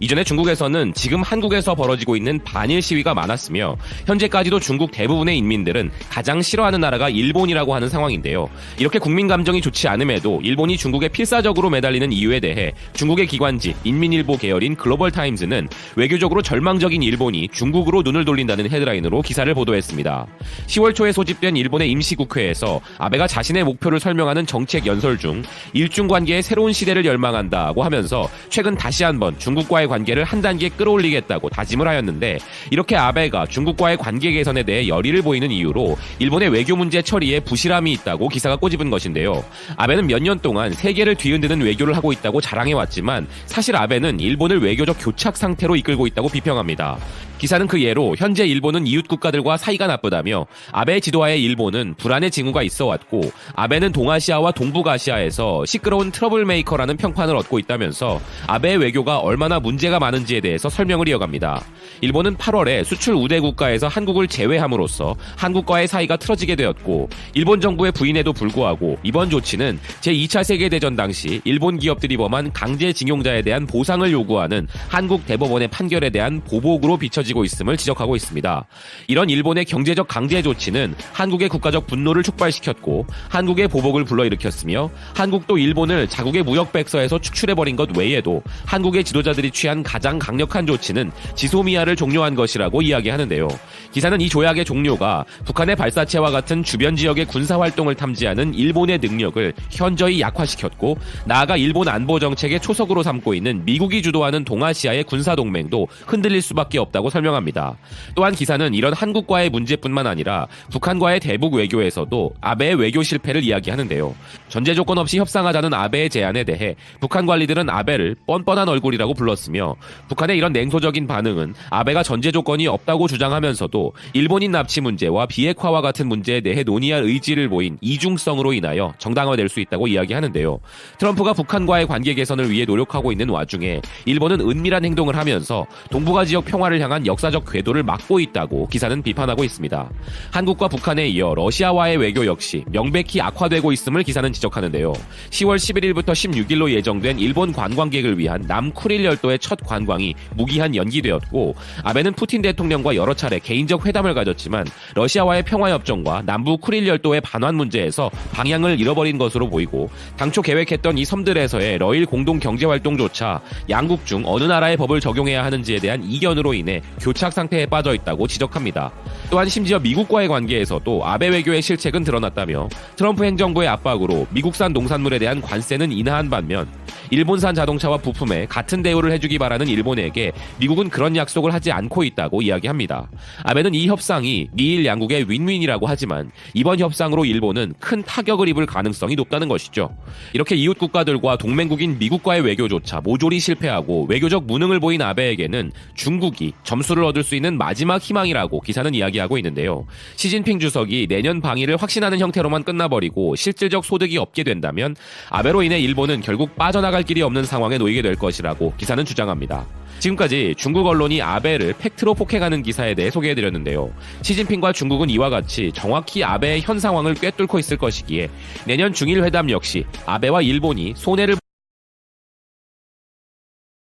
이전에 중국에서는 지금 한국에서 벌어지고 있는 반일 시위가 많았으며 현재까지도 중국 대부분의 인민들은 가장 싫어하는 나라가 일본이라고 하는 상황인데요. 이렇게 국민 감정이 좋지 않음에도 일본이 중국에 필사적으로 매달리는 이유에 대해 중국의 기관지 인민일보 계열인 글로벌타임즈는 외교적으로 절망적인 일본이 중국으로 눈을 돌린다는 헤드라인으로 기사를 보도했습니다. 10월 초에 소집된 일본의 임시국회에서 아베가 자신의 목표를 설명하는 정책 연설 중 일중 관계의 새로운 시대를 열망한다고 하면서 최근 다시 한번 중국과의 관계를 한 단계 끌어올리겠다고 다짐을 하였는데, 이렇게 아베가 중국과의 관계 개선에 대해 열의를 보이는 이유로 일본의 외교 문제 처리에 부실함이 있다고 기사가 꼬집은 것인데요. 아베는 몇 년 동안 세계를 뒤흔드는 외교를 하고 있다고 자랑해왔지만 사실 아베는 일본을 외교적 교착 상태로 이끌고 있다고 비평합니다. 기사는 그 예로 현재 일본은 이웃 국가들과 사이가 나쁘다며 아베 지도하에 일본은 불안의 징후가 있어 왔고 아베는 동아시아와 동북아시아에서 시끄러운 트러블 메이커라는 평판을 얻고 있다면서 아베의 외교가 얼마나 문제가 많은지에 대해서 설명을 이어갑니다. 일본은 8월에 수출 우대 국가에서 한국을 제외함으로써 한국과의 사이가 틀어지게 되었고, 일본 정부의 부인에도 불구하고 이번 조치는 제2차 세계대전 당시 일본 기업들이 범한 강제징용자에 대한 보상을 요구하는 한국 대법원의 판결에 대한 보복으로 비춰지고 있음을 지적하고 있습니다. 이런 일본의 경제적 강제 조치는 한국의 국가적 분노를 촉발시켰고 한국의 보복을 불러일으켰으며, 한국도 일본을 자국의 무역백서에서 축출해버린 것 외에도 한국의 지도자들이 취한 가장 강력한 조치는 지소미아를 종료한 것이라고 이야기하는데요. 기사는 이 조약의 종료가 북한의 발사체와 같은 주변 지역의 군사활동을 탐지하는 일본의 능력을 현저히 약화시켰고, 나아가 일본 안보정책의 초석으로 삼고 있는 미국이 주도하는 동아시아의 군사동맹도 흔들릴 수밖에 없다고 설명합니다. 또한 기사는 이런 한국과의 문제뿐만 아니라 북한과의 대북 외교에서도 아베의 외교 실패를 이야기하는데요. 전제 조건 없이 협상하자는 아베의 제안에 대해 북한 관리들은 아베를 뻔뻔한 얼굴이라고 불렀으며, 북한의 이런 냉소적인 반응은 아베가 전제 조건이 없다고 주장하면서도 일본인 납치 문제와 비핵화와 같은 문제에 대해 논의할 의지를 보인 이중성으로 인하여 정당화될 수 있다고 이야기하는데요. 트럼프가 북한과의 관계 개선을 위해 노력하고 있는 와중에 일본은 은밀한 행동을 하면서 동북아 지역 평화를 향한 역사적 궤도를 막고 있다고 기사는 비판하고 있습니다. 한국과 북한에 이어 러시아와의 외교 역시 명백히 악화되고 있음을 기사는 지적하는데요. 10월 11일부터 16일로 예정된 일본 관광객을 위한 남쿠릴 열도의 첫 관광이 무기한 연기되었고, 아베는 푸틴 대통령과 여러 차례 개인적 회담을 가졌지만 러시아와의 평화협정과 남부 쿠릴 열도의 반환 문제에서 방향을 잃어버린 것으로 보이고, 당초 계획했던 이 섬들에서의 러일 공동 경제활동조차 양국 중 어느 나라의 법을 적용해야 하는지에 대한 이견으로 인해 교착 상태에 빠져 있다고 지적합니다. 또한 심지어 미국과의 관계에서도 아베 외교의 실책은 드러났다며, 트럼프 행정부의 압박으로 미국산 농산물에 대한 관세는 인하한 반면 일본산 자동차와 부품에 같은 대우를 해주기 바라는 일본에게 미국은 그런 약속을 하지 않고 있다고 이야기합니다. 아베는 이 협상이 미일 양국의 윈윈이라고 하지만 이번 협상으로 일본은 큰 타격을 입을 가능성이 높다는 것이죠. 이렇게 이웃 국가들과 동맹국인 미국과의 외교조차 모조리 실패하고 외교적 무능을 보인 아베에게는 중국이 점수를 얻을 수 있는 마지막 희망이라고 기사는 이야기하고 있는데요. 시진핑 주석이 내년 방위를 확신하는 형태로만 끝나버리고 실질적 소득이 없게 된다면 아베로 인해 일본은 결국 빠져나갈 길이 없는 상황에 놓이게 될 것이라고 기사는 주장합니다. 지금까지 중국 언론이 아베를 팩트로 폭행하는 기사에 대해 소개해드렸는데요. 시진핑과 중국은 이와 같이 정확히 아베의 현 상황을 꿰뚫고 있을 것이기에 내년 중일 회담 역시 아베와 일본이 손해를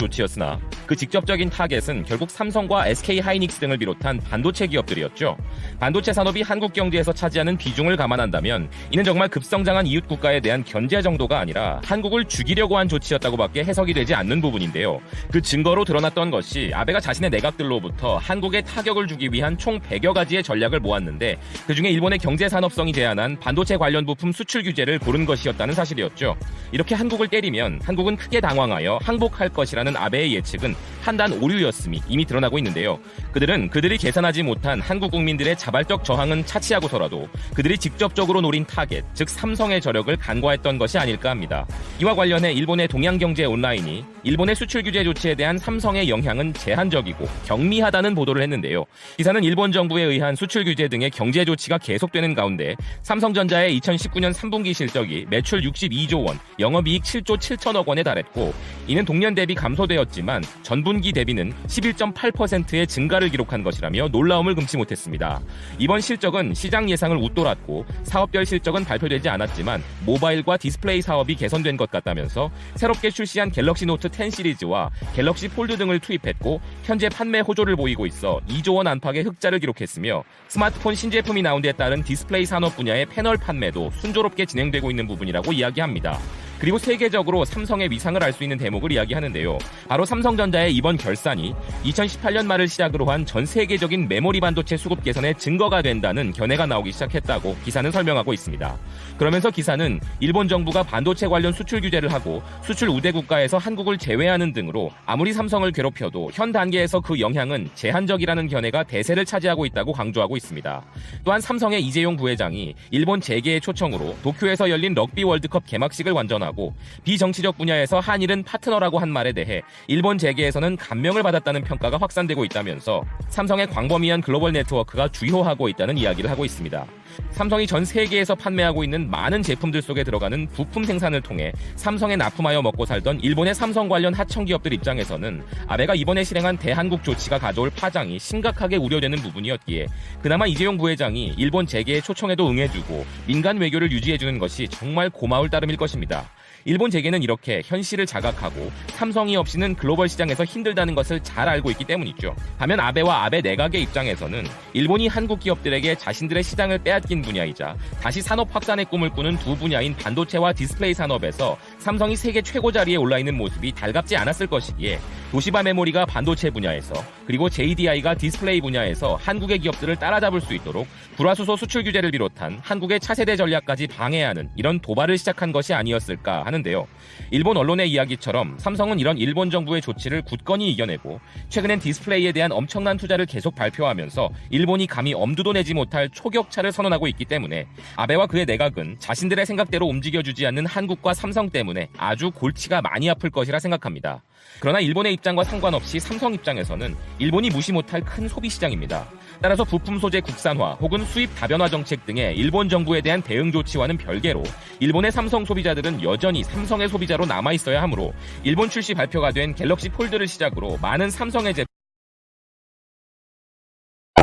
조치였으나 그 직접적인 타겟은 결국 삼성과 SK하이닉스 등을 비롯한 반도체 기업들이었죠. 반도체 산업이 한국 경제에서 차지하는 비중을 감안한다면 이는 정말 급성장한 이웃 국가에 대한 견제 정도가 아니라 한국을 죽이려고 한 조치였다고밖에 해석이 되지 않는 부분인데요. 그 증거로 드러났던 것이 아베가 자신의 내각들로부터 한국에 타격을 주기 위한 총 100여 가지의 전략을 모았는데, 그중에 일본의 경제산업성이 제한한 반도체 관련 부품 수출 규제를 고른 것이었다는 사실이었죠. 이렇게 한국을 때리면 한국은 크게 당황하여 항복할 것이라는 아베의 예측은 판단 오류였음이 이미 드러나고 있는데요. 그들이 계산하지 못한 한국 국민들의 자발적 저항은 차치하고서라도 그들이 직접적으로 노린 타겟, 즉 삼성의 저력을 간과했던 것이 아닐까 합니다. 이와 관련해 일본의 동양경제 온라인이 일본의 수출 규제 조치에 대한 삼성의 영향은 제한적이고 경미하다는 보도를 했는데요. 기사는 일본 정부에 의한 수출 규제 등의 경제 조치가 계속되는 가운데 삼성전자의 2019년 3분기 실적이 매출 62조 원, 영업이익 7조 7천억 원에 달했고, 이는 동년 대비 감소 감소되었지만 전분기 대비는 11.8%의 증가를 기록한 것이라며 놀라움을 금치 못했습니다. 이번 실적은 시장 예상을 웃돌았고 사업별 실적은 발표되지 않았지만 모바일과 디스플레이 사업이 개선된 것 같다면서 새롭게 출시한 갤럭시 노트 10 시리즈와 갤럭시 폴드 등을 투입했고 현재 판매 호조를 보이고 있어 2조 원 안팎의 흑자를 기록했으며 스마트폰 신제품이 나온 데 따른 디스플레이 산업 분야의 패널 판매도 순조롭게 진행되고 있는 부분이라고 이야기합니다. 그리고 세계적으로 삼성의 위상을 알 수 있는 대목을 이야기하는데요. 바로 삼성전자의 이번 결산이 2018년 말을 시작으로 한 전 세계적인 메모리 반도체 수급 개선의 증거가 된다는 견해가 나오기 시작했다고 기사는 설명하고 있습니다. 그러면서 기사는 일본 정부가 반도체 관련 수출 규제를 하고 수출 우대 국가에서 한국을 제외하는 등으로 아무리 삼성을 괴롭혀도 현 단계에서 그 영향은 제한적이라는 견해가 대세를 차지하고 있다고 강조하고 있습니다. 또한 삼성의 이재용 부회장이 일본 재계의 초청으로 도쿄에서 열린 럭비 월드컵 개막식을 완전하고 비정치적 분야에서 한일은 파트너라고 한 말에 대해 일본 재계에서는 감명을 받았다는 평가가 확산되고 있다면서 삼성의 광범위한 글로벌 네트워크가 주효하고 있다는 이야기를 하고 있습니다. 삼성이 전 세계에서 판매하고 있는 많은 제품들 속에 들어가는 부품 생산을 통해 삼성에 납품하여 먹고 살던 일본의 삼성 관련 하청 기업들 입장에서는 아베가 이번에 실행한 대한국 조치가 가져올 파장이 심각하게 우려되는 부분이었기에 그나마 이재용 부회장이 일본 재계의 초청에도 응해주고 민간 외교를 유지해주는 것이 정말 고마울 따름일 것입니다. 일본 재계는 이렇게 현실을 자각하고 삼성이 없이는 글로벌 시장에서 힘들다는 것을 잘 알고 있기 때문이죠. 반면 아베와 아베 내각의 입장에서는 일본이 한국 기업들에게 자신들의 시장을 빼앗긴 분야이자 다시 산업 확산의 꿈을 꾸는 두 분야인 반도체와 디스플레이 산업에서 삼성이 세계 최고 자리에 올라있는 모습이 달갑지 않았을 것이기에 도시바 메모리가 반도체 분야에서 그리고 JDI가 디스플레이 분야에서 한국의 기업들을 따라잡을 수 있도록 불화수소 수출 규제를 비롯한 한국의 차세대 전략까지 방해하는 이런 도발을 시작한 것이 아니었을까 하는데요. 일본 언론의 이야기처럼 삼성은 이런 일본 정부의 조치를 굳건히 이겨내고 최근엔 디스플레이에 대한 엄청난 투자를 계속 발표하면서 일본이 감히 엄두도 내지 못할 초격차를 선언하고 있기 때문에 아베와 그의 내각은 자신들의 생각대로 움직여주지 않는 한국과 삼성 때문에 아주 골치가 많이 아플 것이라 생각합니다. 그러나 일본의 입장과 상관없이 삼성 입장에서는 일본이 무시 못할 큰 소비 시장입니다. 따라서 부품 소재 국산화 혹은 수입 다변화 정책 등의 일본 정부에 대한 대응 조치와는 별개로 일본의 삼성 소비자들은 여전히 삼성의 소비자로 남아있어야 하므로 일본 출시 발표가 된 갤럭시 폴드를 시작으로 많은 삼성의 제품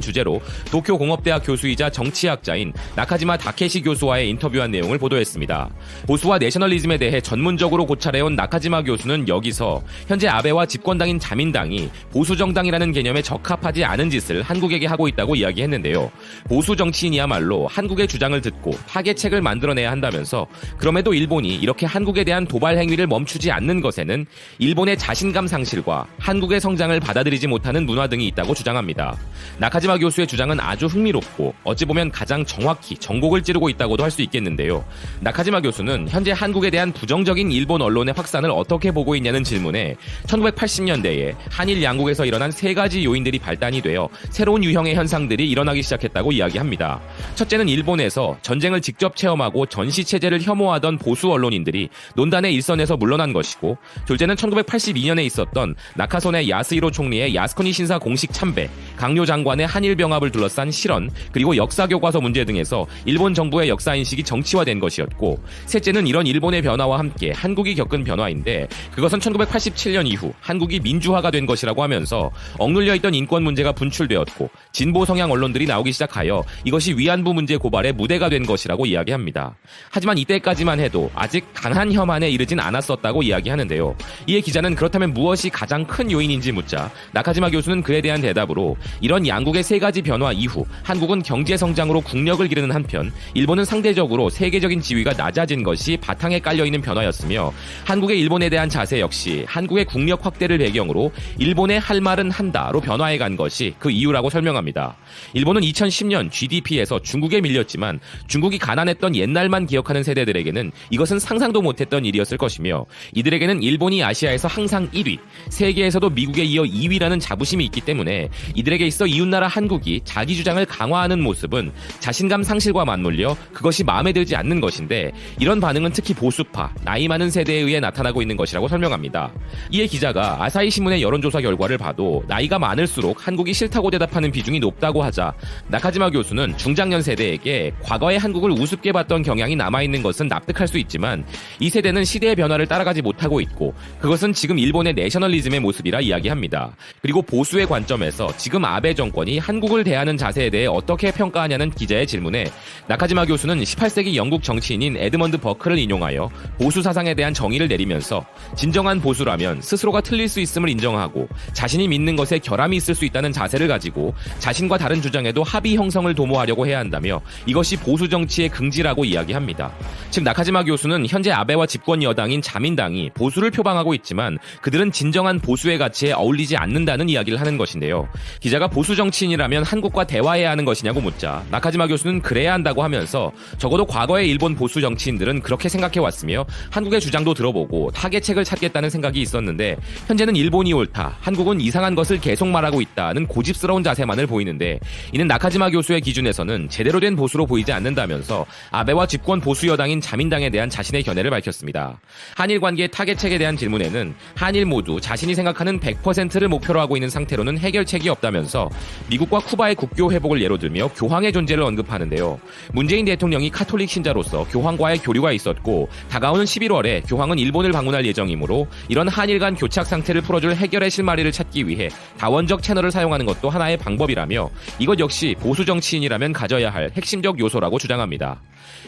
주제로 도쿄공업대학 교수이자 정치학자인 나카지마 다케시 교수와의 인터뷰한 내용을 보도했습니다. 보수와 내셔널리즘에 대해 전문적으로 고찰해온 나카지마 교수는 여기서 현재 아베와 집권당인 자민당이 보수정당이라는 개념에 적합하지 않은 짓을 한국에게 하고 있다고 이야기했는데요. 보수 정치인이야말로 한국의 주장을 듣고 타개책을 만들어내야 한다면서 그럼에도 일본이 이렇게 한국에 대한 도발 행위를 멈추지 않는 것에는 일본의 자신감 상실과 한국의 성장을 받아들이지 못하는 문화 등이 있다고 주장합니다. 나카지마 교수의 주장은 아주 흥미롭고 어찌 보면 가장 정확히 정곡을 찌르고 있다고도 할 수 있겠는데요. 나카지마 교수는 현재 한국에 대한 부정적인 일본 언론의 확산을 어떻게 보고 있냐는 질문에 1980년대에 한일 양국에서 일어난 세 가지 요인들이 발단이 되어 새로운 유형의 현상들이 일어나기 시작했다고 이야기합니다. 첫째는 일본에서 전쟁을 직접 체험하고 전시체제를 혐오하던 보수 언론인들이 논단의 일선에서 물러난 것이고, 둘째는 1982년에 있었던 나카소네 야스히로 총리의 야스쿠니 신사 공식 참배, 강요 장관의 한일 병합을 둘러싼 실언, 그리고 역사 교과서 문제 등에서 일본 정부의 역사인식이 정치화된 것이었고, 셋째는 이런 일본의 변화와 함께 한국이 겪은 변화인데 그것은 1987년 이후 한국이 민주화가 된 것이라고 하면서 억눌려 있던 인권 문제가 분출되었고 진보 성향 언론들이 나오기 시작하여 이것이 위안부 문제 고발의 무대가 된 것이라고 이야기합니다. 하지만 이때까지만 해도 아직 강한 혐한에 이르진 않았었다고 이야기하는데요. 이에 기자는 그렇다면 무엇이 가장 큰 요인인지 묻자 나카지마 교수는 그에 대한 대답으로 이런 양국의 세 가지 변화 이후 한국은 경제 성장으로 국력을 기르는 한편 일본은 상대적으로 세계적인 지위가 낮아진 것이 바탕에 깔려있는 변화였으며, 한국의 일본에 대한 자세 역시 한국의 국력 확대를 배경으로 일본의 할 말은 한다로 변화해간 것이 그 이유라고 설명합니다. 일본은 2010년 GDP에서 중국에 밀렸지만 중국이 가난했던 옛날만 기억하는 세대들에게는 이것은 상상도 못했던 일이었을 것이며, 이들에게는 일본이 아시아에서 항상 1위, 세계에서도 미국에 이어 2위라는 자부심이 있기 때문에 이들에게 있어 이웃나라 한국이 자기 주장을 강화하는 모습은 자신감 상실과 맞물려 그것이 마음에 들지 않는 것인데 이런 반응은 특히 보수파, 나이 많은 세대에 의해 나타나고 있는 것이라고 설명합니다. 이에 기자가 아사히 신문의 여론조사 결과를 봐도 나이가 많을수록 한국이 싫다고 대답하는 비중이 높다고 하자 나카지마 교수는 중장년 세대에게 과거의 한국을 우습게 봤던 경향이 남아있는 것은 납득할 수 있지만 이 세대는 시대의 변화를 따라가지 못하고 있고 그것은 지금 일본의 내셔널리즘의 모습이라 이야기합니다. 그리고 보수의 관점에서 지금 아베 정권이 한국을 대하는 자세에 대해 어떻게 평가하냐는 기자의 질문에 나카지마 교수는 18세기 영국 정치인인 에드먼드 버크를 인용하여 보수 사상에 대한 정의를 내리면서 진정한 보수라면 스스로가 틀릴 수 있음을 인정하고 자신이 믿는 것에 결함이 있을 수 있다는 자세를 가지고 자신과 다른 주장에도 합의 형성을 도모하려고 해야 한다며 이것이 보수 정치의 긍지라고 이야기합니다. 즉 나카지마 교수는 현재 아베와 집권 여당인 자민당이 보수를 표방하고 있지만 그들은 진정한 보수의 가치에 어울리지 않는다는 이야기를 하는 것인데요. 기자가 보수 정치인이라면 한국과 대화해야 하는 것이냐고 묻자 나카지마 교수는 그래야 한다고 하면서 적어도 과거의 일본 보수 정치인들은 그렇게 생각해왔으며 한국의 주장도 들어보고 타개책을 찾겠다는 생각이 있었는데 현재는 일본이 옳다, 한국은 이상한 것을 계속 말하고 있다는 고집스러운 자세만을 보이는데 이는 나카지마 교수의 기준에서는 제대로 된 보수로 보이지 않는다면서 아베와 집권 보수 여당인 자민당에 대한 자신의 견해를 밝혔습니다. 한일 관계의 타개책에 대한 질문에는 한일 모두 자신이 생각하는 100%를 목표로 하고 있는 상태로는 해결책이 없다면서 미국과 쿠바의 국교 회복을 예로 들며 교황의 존재를 언급하는데요. 문재인 대통령이 카톨릭 신자로서 교황과의 교류가 있었고 다가오는 11월에 교황은 일본을 방문할 예정이므로 이런 한일 간 교착 상태를 풀어줄 해결의 실마리를 찾기 위해 다원적 채널을 사용하는 것도 하나의 방법이라며 이것 역시 보수 정치인이라면 가져야 할 핵심적 요소라고 주장합니다.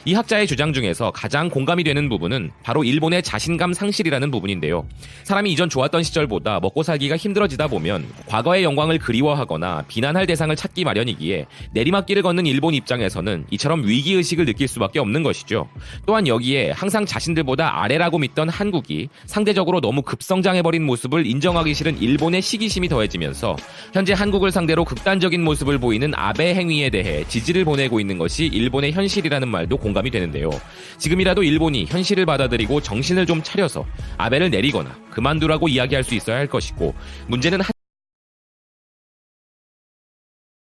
이 학자의 주장 중에서 가장 공감이 되는 부분은 바로 일본의 자신감 상실이라는 부분인데요. 사람이 이전 좋았던 시절보다 먹고 살기가 힘들어지다 보면 과거의 영광을 그리워하거나 비난할 대상을 찾기 마련이기에 내리막길을 걷는 일본 입장에서는 이처럼 위기의식을 느낄 수밖에 없는 것이죠. 또한 여기에 항상 자신들보다 아래라고 믿던 한국이 상대적으로 너무 급성장해버린 모습을 인정하기 싫은 일본의 시기심이 더해지면서 현재 한국을 상대로 극단적인 모습을 보이는 아베 행위에 대해 지지를 보내고 있는 것이 일본의 현실이라는 말도 공감이 되는데요. 지금이라도 일본이 현실을 받아들이고 정신을 좀 차려서 아베를 내리거나 그만두라고 이야기할 수 있어야 할 것이고 문제는